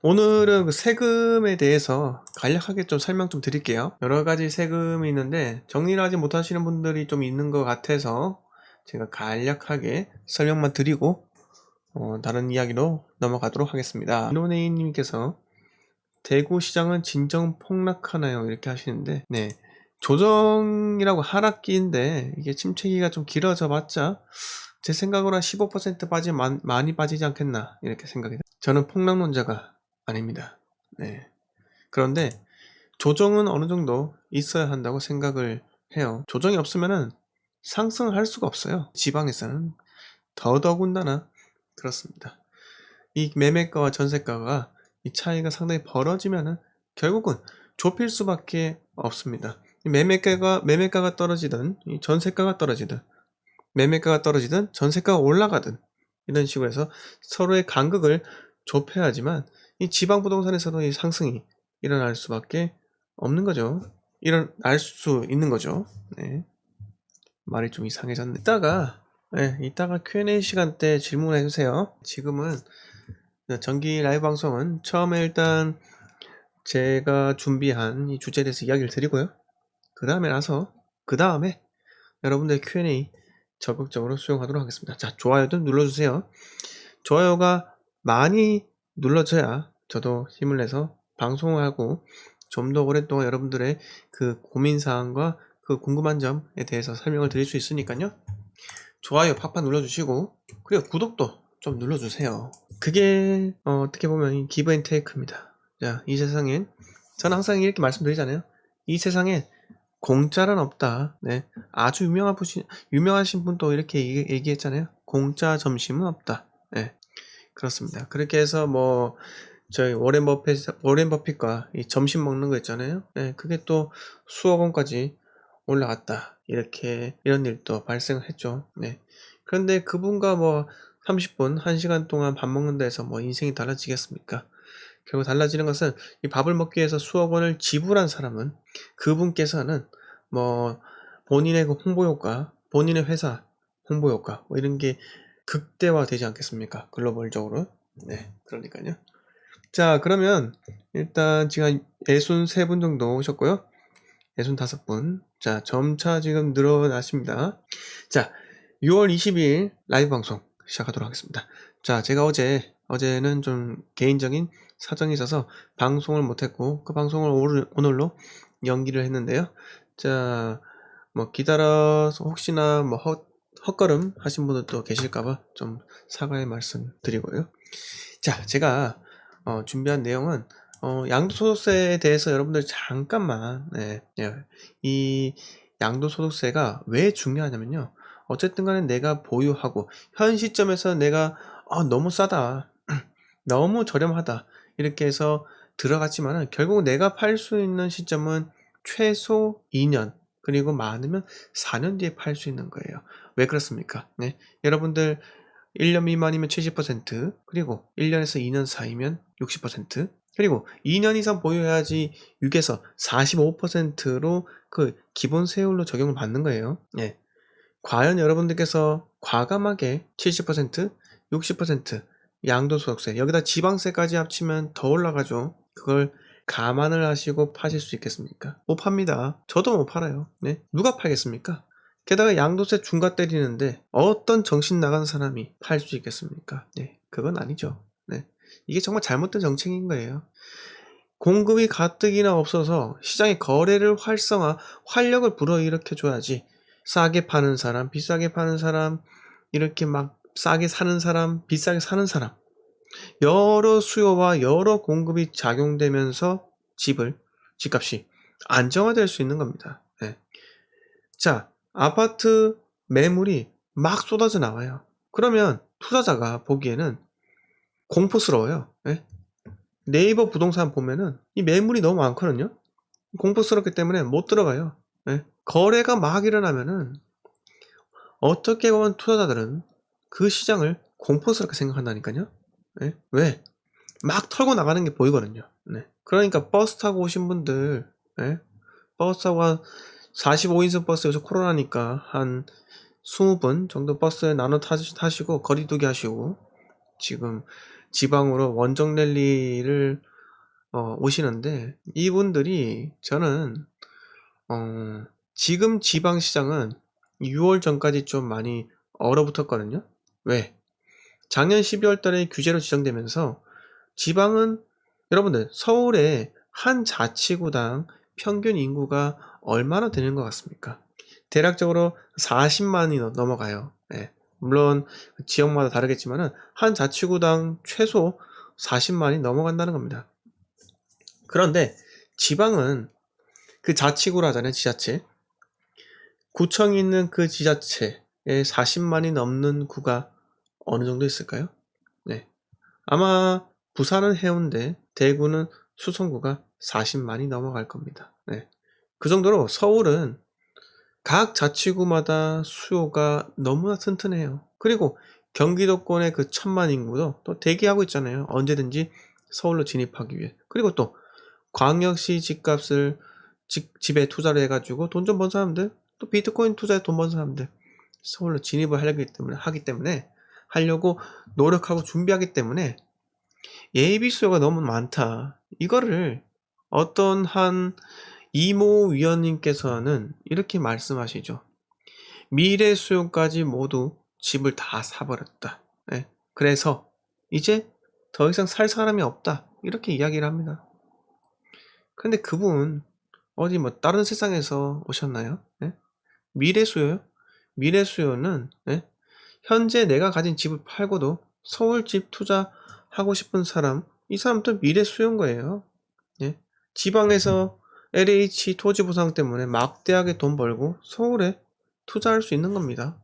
오늘은 그 세금에 대해서 간략하게 좀 설명 좀 드릴게요. 여러 가지 세금이 있는데 정리를 하지 못하시는 분들이 좀 있는 것 같아서 제가 간략하게 설명만 드리고 다른 이야기로 넘어가도록 하겠습니다. 이노네이님께서 대구 시장은 진정 폭락하나요? 이렇게 하시는데, 네, 조정이라고 하락기인데 이게 침체기가 좀 길어져 봤자 제 생각으로 한 15% 빠지면 많이 빠지지 않겠나 이렇게 생각이 돼요. 저는 폭락론자가 아닙니다. 네. 그런데 조정은 어느 정도 있어야 한다고 생각을 해요. 조정이 없으면은 상승을 할 수가 없어요. 지방에서는 더더군다나 그렇습니다. 이 매매가와 전세가가 이 차이가 상당히 벌어지면은 결국은 좁힐 수밖에 없습니다. 이 매매가가 떨어지든 이 전세가가 떨어지든 매매가가 떨어지든 전세가가 올라가든 이런 식으로 해서 서로의 간극을 좁혀야지만 이 지방 부동산에서도 이 상승이 일어날 수밖에 없는 거죠. 일어날 수 있는 거죠. 네. 말이 좀 이상해졌네. 이따가 Q&A 시간 때 질문해 주세요. 지금은 정기 라이브 방송은 처음에 일단 제가 준비한 이 주제에 대해서 이야기를 드리고요. 그 다음에 여러분들 Q&A 적극적으로 수용하도록 하겠습니다. 자, 좋아요도 눌러주세요. 좋아요가 많이 눌러져야 저도 힘을 내서 방송을 하고 좀 더 오랫동안 여러분들의 그 고민사항과 그 궁금한 점에 대해서 설명을 드릴 수 있으니까요. 좋아요 팍팍 눌러주시고 그리고 구독도 좀 눌러주세요. 그게 어떻게 보면 기브 앤 테이크입니다. 자, 이 세상엔 저는 항상 이렇게 말씀드리잖아요. 이 세상에 공짜는 없다. 네, 아주 유명하신 분도 이렇게 얘기했잖아요. 공짜 점심은 없다. 네, 그렇습니다. 그렇게 해서 뭐 저희 워렌 버핏과 이 점심 먹는 거 있잖아요. 네, 그게 또 수억 원까지 올라갔다. 이런 일도 발생을 했죠. 네. 그런데 그분과 뭐 30분, 1시간 동안 밥 먹는다 해서 뭐 인생이 달라지겠습니까? 결국 달라지는 것은 이 밥을 먹기 위해서 수억 원을 지불한 사람은 그분께서는 뭐 본인의 그 홍보 효과, 본인의 회사 홍보 효과 뭐 이런 게 극대화되지 않겠습니까? 글로벌적으로. 네, 그러니까요. 자, 그러면 일단 지금 한 63분 정도 오셨고요. 65분. 자, 점차 지금 늘어나십니다. 자, 6월 22일 라이브 방송 시작하도록 하겠습니다. 자, 제가 어제는 좀 개인적인 사정이 있어서 방송을 못했고, 그 방송을 오늘로 연기를 했는데요. 자, 뭐 기다려서 혹시나 뭐 헛걸음 하신 분들도 계실까봐 좀 사과의 말씀 드리고요. 자, 제가 준비한 내용은 양도소득세에 대해서 여러분들 잠깐만, 이 양도소득세가 왜 중요하냐면요. 어쨌든 간에 내가 보유하고 현 시점에서 내가 너무 싸다, 너무 저렴하다 이렇게 해서 들어갔지만은 결국 내가 팔 수 있는 시점은 최소 2년 그리고 많으면 4년 뒤에 팔 수 있는 거예요. 왜 그렇습니까? 네, 여러분들 1년 미만이면 70%, 그리고 1년에서 2년 사이면 60%, 그리고 2년 이상 보유해야지 6에서 45%로 그 기본 세율로 적용을 받는 거예요. 예. 과연 여러분들께서 과감하게 70%, 60% 양도소득세, 여기다 지방세까지 합치면 더 올라가죠. 그걸 감안을 하시고 파실 수 있겠습니까? 못 팝니다. 저도 못 팔아요. 네? 누가 팔겠습니까? 게다가 양도세 중과 때리는데 어떤 정신 나간 사람이 팔 수 있겠습니까? 네, 그건 아니죠. 네, 이게 정말 잘못된 정책인 거예요. 공급이 가뜩이나 없어서 시장의 거래를 활력을 불어일으켜 줘야지. 싸게 파는 사람, 비싸게 파는 사람, 이렇게 막 싸게 사는 사람, 비싸게 사는 사람, 여러 수요와 여러 공급이 작용되면서 집값이 안정화될 수 있는 겁니다. 네. 자, 아파트 매물이 막 쏟아져 나와요. 그러면 투자자가 보기에는 공포스러워요. 예? 네이버 부동산 보면은 이 매물이 너무 많거든요. 공포스럽기 때문에 못 들어가요. 예? 거래가 막 일어나면은 어떻게 보면 투자자들은 그 시장을 공포스럽게 생각한다니까요. 예? 왜? 막 털고 나가는 게 보이거든요. 네. 그러니까 버스 타고 오신 분들, 예? 버스 타고 한 45인승 버스, 요새 코로나니까 한 20분 정도 버스에 나눠 타시고 거리두기 하시고 지금 지방으로 원정 랠리를 오시는데, 이분들이 저는 지금 지방시장은 6월 전까지 좀 많이 얼어붙었거든요. 왜? 작년 12월 달에 규제로 지정되면서 지방은, 여러분들 서울의 한 자치구당 평균 인구가 얼마나 되는 것 같습니까? 대략적으로 40만이 넘어가요. 네. 물론 지역마다 다르겠지만은 한 자치구당 최소 40만이 넘어간다는 겁니다. 그런데 지방은 그 자치구라 하잖아요. 지자체. 구청이 있는 그 지자체에 40만이 넘는 구가 어느 정도 있을까요? 네. 아마 부산은 해운대, 대구는 수성구가 40만이 넘어갈 겁니다. 네. 그 정도로 서울은 각 자치구마다 수요가 너무나 튼튼해요. 그리고 경기도권의 그 1000만 인구도 또 대기하고 있잖아요. 언제든지 서울로 진입하기 위해. 그리고 또 광역시 집값을 집에 투자를 해가지고 돈 좀 번 사람들, 또 비트코인 투자에 돈 번 사람들, 서울로 진입을 하기 때문에 하려고 노력하고 준비하기 때문에 예비 수요가 너무 많다. 이거를 어떤 한 이모 위원님께서는 이렇게 말씀하시죠. 미래 수요까지 모두 집을 다 사버렸다. 네. 그래서 이제 더 이상 살 사람이 없다. 이렇게 이야기를 합니다. 근데 그분 어디 뭐 다른 세상에서 오셨나요? 네? 미래 수요요? 미래 수요는 현재 내가 가진 집을 팔고도 서울 집 투자하고 싶은 사람, 이 사람도 미래 수요인 거예요. 예? 지방에서 LH 토지 보상 때문에 막대하게 돈 벌고 서울에 투자할 수 있는 겁니다.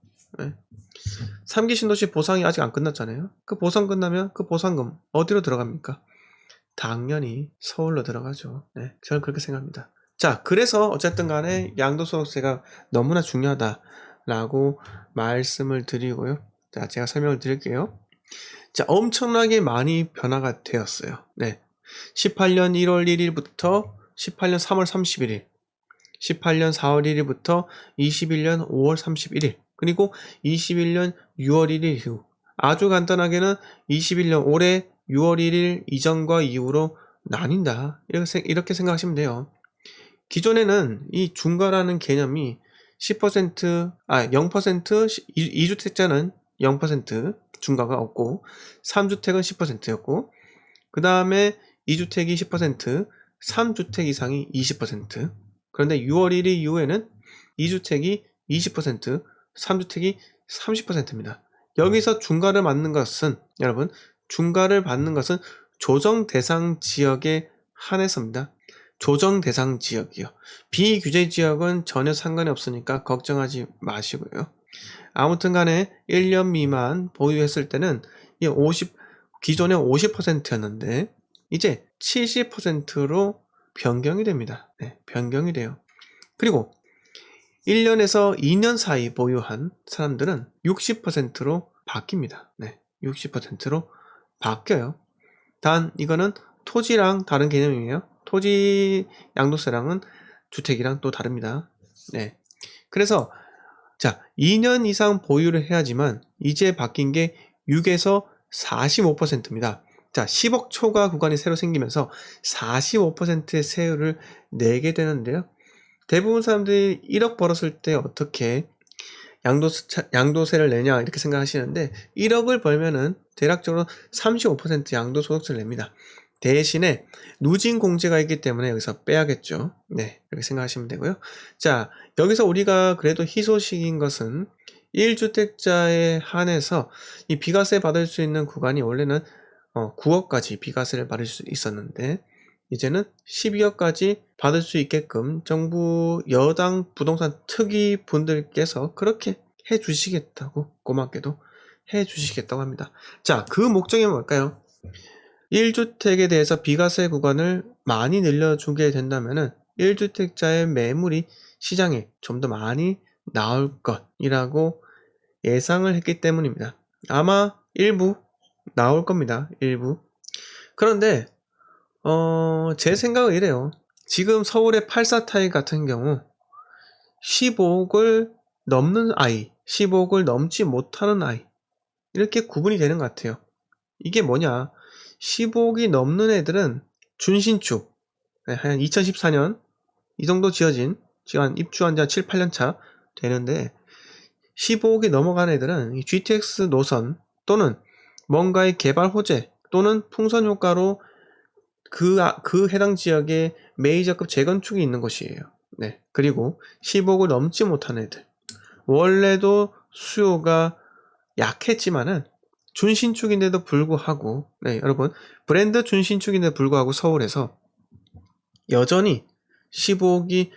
3기 신도시 보상이 아직 안 끝났잖아요. 그 보상 끝나면 그 보상금 어디로 들어갑니까? 당연히 서울로 들어가죠. 저는 그렇게 생각합니다. 자, 그래서 어쨌든 간에 양도소득세가 너무나 중요하다라고 말씀을 드리고요. 자, 제가 설명을 드릴게요. 자, 엄청나게 많이 변화가 되었어요. 18년 1월 1일부터 18년 3월 31일, 18년 4월 1일부터 21년 5월 31일, 그리고 21년 6월 1일 이후, 아주 간단하게는 21년 올해 6월 1일 이전과 이후로 나뉜다. 이렇게 생각하시면 돼요. 기존에는 이 중과라는 개념이 0%, 2주택자는 0% 중과가 없고, 3주택은 10%였고, 그 다음에 2주택이 10%, 3주택 이상이 20%. 그런데 6월 1일 이후에는 2주택이 20%, 3주택이 30%입니다. 여기서 중과를 받는 것은, 여러분, 중과를 받는 것은 조정 대상 지역에 한해서입니다. 조정 대상 지역이요. 비규제 지역은 전혀 상관이 없으니까 걱정하지 마시고요. 아무튼 간에 1년 미만 보유했을 때는 기존에 50%였는데 이제 70%로 변경이 됩니다. 변경이 돼요. 그리고 1년에서 2년 사이 보유한 사람들은 60%로 바뀝니다. 60%로 바뀌어요. 단 이거는 토지랑 다른 개념이에요. 토지 양도세랑은 주택이랑 또 다릅니다. 그래서 자, 2년 이상 보유를 해야지만 이제 바뀐 게 6에서 45%입니다. 자, 10억 초과 구간이 새로 생기면서 45%의 세율을 내게 되는데요. 대부분 사람들이 1억 벌었을 때 어떻게 양도세를 내냐 이렇게 생각하시는데 1억을 벌면은 대략적으로 35% 양도소득세를 냅니다. 대신에 누진공제가 있기 때문에 여기서 빼야겠죠. 이렇게 생각하시면 되고요. 자, 여기서 우리가 그래도 희소식인 것은 1주택자에 한해서 이 비과세 받을 수 있는 구간이 원래는 9억까지 비과세를 받을 수 있었는데 이제는 12억까지 받을 수 있게끔 정부 여당 부동산 특위 분들께서 그렇게 해주시겠다고, 고맙게도 해주시겠다고 합니다. 자, 그 목적이 뭘까요? 1주택에 대해서 비과세 구간을 많이 늘려주게 된다면은 1주택자의 매물이 시장에 좀 더 많이 나올 것이라고 예상을 했기 때문입니다. 아마 일부 나올 겁니다. 일부. 그런데 제 생각은 이래요. 지금 서울의 84타일 같은 경우 15억을 넘는 아이, 15억을 넘지 못하는 아이, 이렇게 구분이 되는 것 같아요. 이게 뭐냐? 15억이 넘는 애들은 준신축, 한 2014년 이 정도 지어진, 지금 입주한 지 한 7, 8년 차 되는데 15억이 넘어간 애들은 이 GTX 노선 또는 뭔가의 개발 호재 또는 풍선 효과로 그 해당 지역에 메이저급 재건축이 있는 것이에요. 네. 그리고 15억을 넘지 못한 애들. 원래도 수요가 약했지만은 준신축인데도 불구하고, 네, 여러분, 브랜드 준신축인데도 불구하고 서울에서 여전히 15억이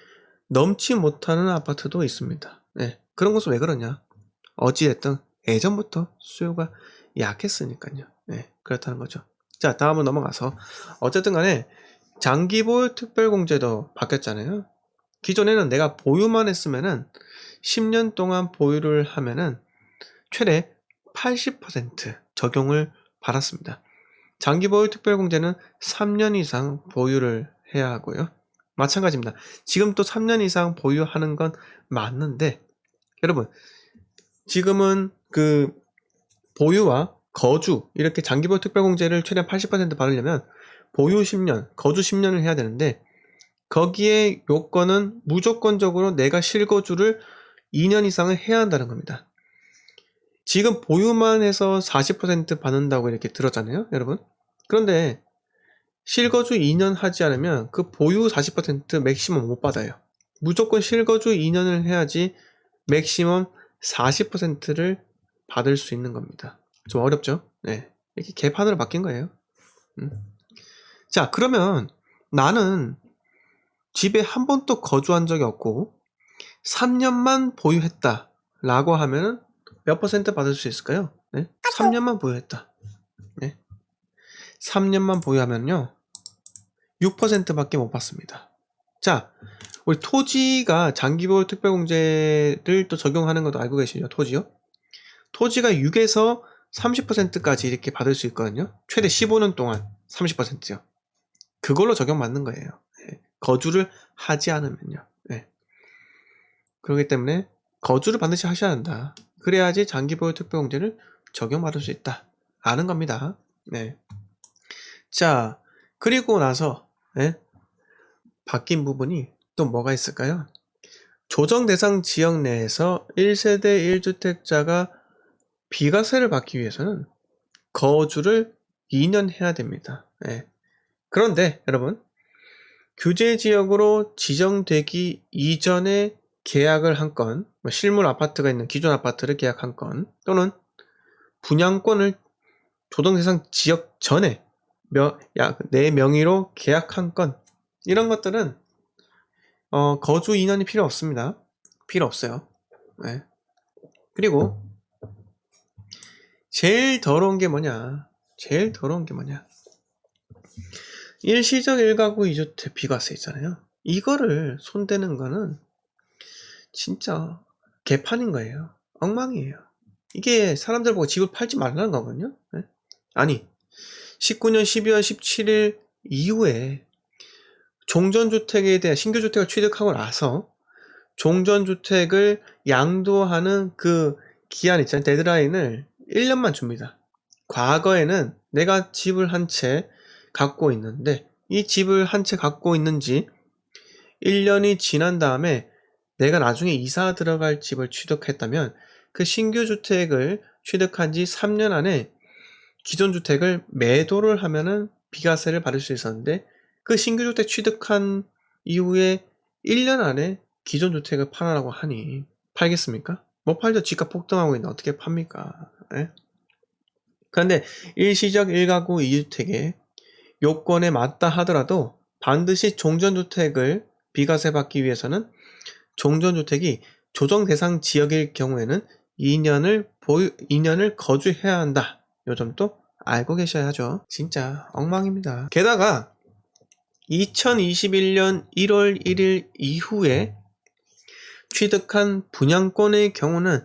넘지 못하는 아파트도 있습니다. 네. 그런 것은 왜 그러냐? 어찌됐든 예전부터 수요가 약했으니까요. 네, 그렇다는 거죠. 자, 다음으로 넘어가서 어쨌든 간에 장기보유 특별공제도 바뀌었잖아요. 기존에는 내가 보유만 했으면은 10년 동안 보유를 하면은 최대 80% 적용을 받았습니다. 장기보유 특별공제는 3년 이상 보유를 해야 하고요. 마찬가지입니다. 지금 또 3년 이상 보유하는 건 맞는데 여러분 지금은 그 보유와 거주 이렇게 장기보유 특별공제를 최대한 80% 받으려면 보유 10년, 거주 10년을 해야 되는데 거기에 요건은 무조건적으로 내가 실거주를 2년 이상을 해야 한다는 겁니다. 지금 보유만 해서 40% 받는다고 이렇게 들었잖아요, 여러분. 그런데 실거주 2년 하지 않으면 그 보유 40% 맥시멈 못 받아요. 무조건 실거주 2년을 해야지 맥시멈 40%를 받을 수 있는 겁니다. 좀 어렵죠? 네. 이렇게 개판으로 바뀐 거예요. 자, 그러면 나는 집에 한 번도 거주한 적이 없고 3년만 보유했다 라고 하면 몇 퍼센트 받을 수 있을까요? 네? 3년만 보유했다. 네. 3년만 보유하면요 6%밖에 못 받습니다. 자, 우리 토지가 장기보유 특별공제를 또 적용하는 것도 알고 계시죠? 토지요? 토지가 6에서 30%까지 이렇게 받을 수 있거든요. 최대 15년 동안 30%요. 그걸로 적용받는 거예요. 네. 거주를 하지 않으면요. 네. 그렇기 때문에 거주를 반드시 하셔야 한다. 그래야지 장기보유 특별공제를 적용받을 수 있다. 아는 겁니다. 네. 자, 그리고 나서 네. 바뀐 부분이 또 뭐가 있을까요? 조정 대상 지역 내에서 1세대 1주택자가 비과세를 받기 위해서는 거주를 2년 해야 됩니다. 네. 그런데 여러분 규제 지역으로 지정되기 이전에 계약을 한 건, 실물 아파트가 있는 기존 아파트를 계약한 건, 또는 분양권을 조정 대상 지역 전에 내 명의로 계약한 건, 이런 것들은 거주 2년이 필요 없습니다. 필요 없어요. 네. 그리고 제일 더러운 게 뭐냐? 제일 더러운 게 뭐냐? 일시적 1가구 2주택 비과세 있잖아요. 이거를 손대는 거는 진짜 개판인 거예요. 엉망이에요. 이게 사람들 보고 집을 팔지 말라는 거거든요. 네? 아니 19년 12월 17일 이후에 종전주택에 대한 신규주택을 취득하고 나서 종전주택을 양도하는 그 기한 있잖아요. 데드라인을 1년만 줍니다. 과거에는 내가 집을 한 채 갖고 있는데 이 집을 한 채 갖고 있는지 1년이 지난 다음에 내가 나중에 이사 들어갈 집을 취득했다면 그 신규 주택을 취득한 지 3년 안에 기존 주택을 매도를 하면은 비과세를 받을 수 있었는데 그 신규 주택 취득한 이후에 1년 안에 기존 주택을 팔아라고 하니 팔겠습니까? 못 팔죠. 집값 폭등하고 있는데 어떻게 팝니까? 예? 그런데 일시적 1가구 2주택의 요건에 맞다 하더라도 반드시 종전주택을 비과세 받기 위해서는 종전주택이 조정 대상 지역일 경우에는 2년을 거주해야 한다. 요 점도 알고 계셔야죠. 진짜 엉망입니다. 게다가 2021년 1월 1일 이후에 취득한 분양권의 경우는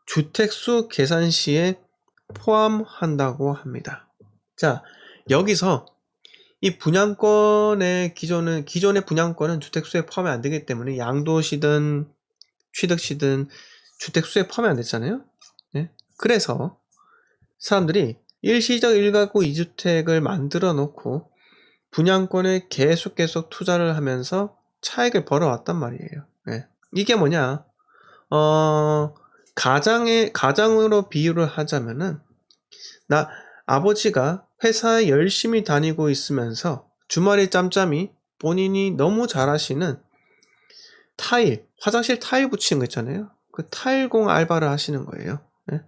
주택수 계산 시에 포함한다고 합니다. 자, 여기서 이 분양권의 기존의 분양권은 주택수에 포함이 안 되기 때문에 양도시든 취득시든 주택수에 포함이 안 됐잖아요. 네? 그래서 사람들이 일시적 1가구 2주택을 만들어 놓고 분양권에 계속 투자를 하면서 차익을 벌어왔단 말이에요. 네. 이게 뭐냐? 가장으로 비유를 하자면은, 아버지가 회사에 열심히 다니고 있으면서 주말에 짬짬이 본인이 너무 잘하시는 화장실 타일 붙이는 거 있잖아요. 그 타일공 알바를 하시는 거예요. 예?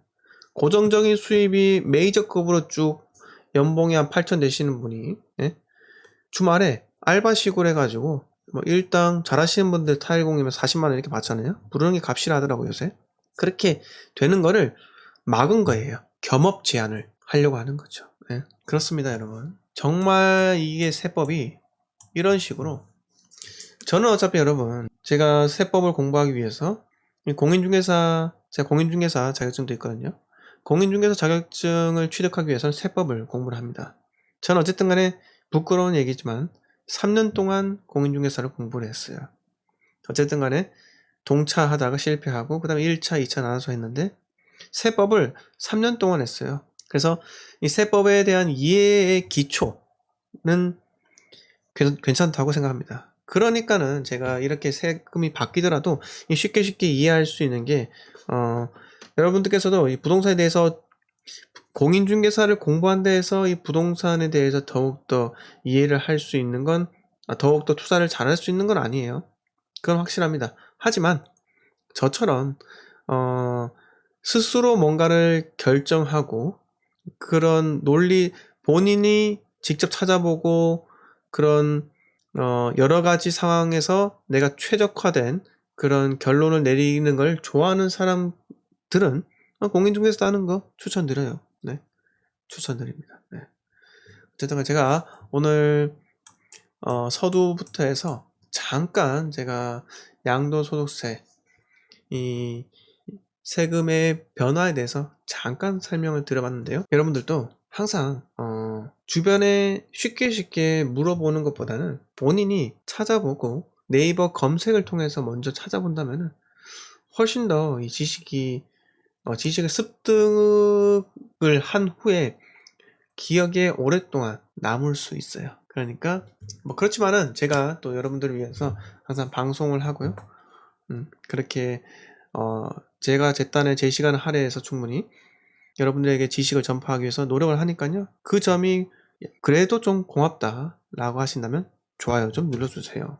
고정적인 수입이 메이저급으로 쭉 연봉이 한 8천 되시는 분이, 예? 주말에 알바식으로 해가지고 뭐 일당 잘하시는 분들 타일공이면 40만 원 이렇게 받잖아요. 부르는 게 값이라 하더라고요, 요새. 그렇게 되는 거를 막은 거예요. 겸업 제한을 하려고 하는 거죠. 예? 그렇습니다, 여러분. 정말 이게 세법이 이런 식으로, 저는 어차피 여러분, 제가 세법을 공부하기 위해서 제가 공인중개사 자격증도 있거든요. 공인중개사 자격증을 취득하기 위해서는 세법을 공부를 합니다. 저는 어쨌든 간에 부끄러운 얘기지만 3년 동안 공인중개사를 공부를 했어요. 어쨌든 간에 동차하다가 실패하고 그 다음에 1차, 2차 나눠서 했는데 세법을 3년 동안 했어요. 그래서 이 세법에 대한 이해의 기초는 괜찮다고 생각합니다. 그러니까는 제가 이렇게 세금이 바뀌더라도 쉽게 이해할 수 있는 게, 여러분들께서도 이 부동산에 대해서 공인중개사를 공부한 데에서 이 부동산에 대해서 더욱더 이해를 할 수 있는 건, 더욱더 투자를 잘할 수 있는 건 아니에요. 그건 확실합니다. 하지만 저처럼 스스로 뭔가를 결정하고 그런 논리, 본인이 직접 찾아보고 그런 여러 가지 상황에서 내가 최적화된 그런 결론을 내리는 걸 좋아하는 사람들은 공인중개사 따는 거 추천드려요. 네, 추천드립니다. 네. 어쨌든 제가 오늘 서두부터 해서 잠깐 제가 양도소득세 이 세금의 변화에 대해서 잠깐 설명을 드려봤는데요. 여러분들도 항상 주변에 쉽게 물어보는 것보다는 본인이 찾아보고 네이버 검색을 통해서 먼저 찾아본다면 훨씬 더 이 지식을 습득을 한 후에 기억에 오랫동안 남을 수 있어요. 그러니까 뭐 그렇지만은 제가 또 여러분들을 위해서 항상 방송을 하고요. 그렇게 제가 제 딴에 제 시간을 할애해서 충분히 여러분들에게 지식을 전파하기 위해서 노력을 하니까요. 그 점이 그래도 좀 고맙다라고 하신다면 좋아요 좀 눌러주세요.